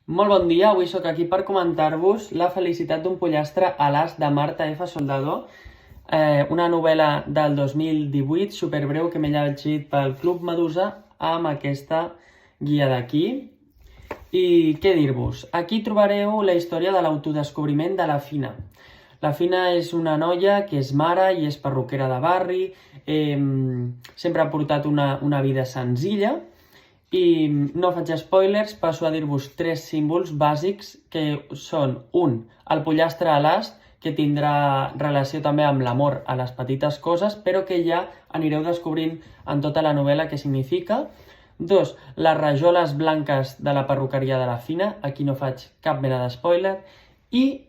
Molt bon dia, avui sóc aquí per comentar-vos La felicitat d'un pollastre a l'as de Marta F. Soldador, una novel·la del 2018, superbreu, que m'he llegit pel Club Medusa amb aquesta guia d'aquí. I què dir-vos? Aquí trobareu la història de l'autodescobriment de la Fina. La Fina és una noia que és mare i és perruquera de barri, sempre ha portat una vida senzilla, i no faig spoilers, passo a dir-vos tres símbols bàsics que són el pollastre a l'as, que tindrà relació també amb l'amor a les petites coses, però que ja anireu descobrint en tota la novel·la què significa. 2, les rajoles blanques de la perruqueria de la Fina, aquí no faig cap mena de spoiler. I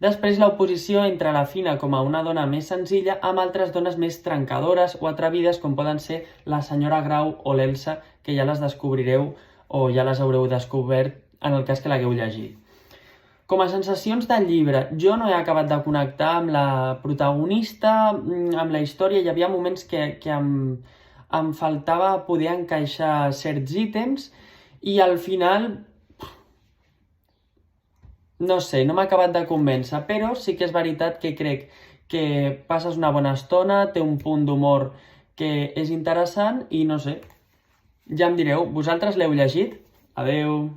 després l'oposició entre la Fina com a una dona més senzilla amb altres dones més trencadores o atrevides com poden ser la senyora Grau o l'Elsa, que ja les descobrireu o ja les haureu descobert en el cas que l'hagueu llegit. Com a sensacions del llibre, jo no he acabat de connectar amb la protagonista, amb la història. Hi havia moments que em faltava poder encaixar certs ítems i al final, no sé, no m'ha acabat de convèncer, però sí que és veritat que crec que passes una bona estona, té un punt d'humor que és interessant i no sé, ja em direu, vosaltres l'heu llegit? Adeu!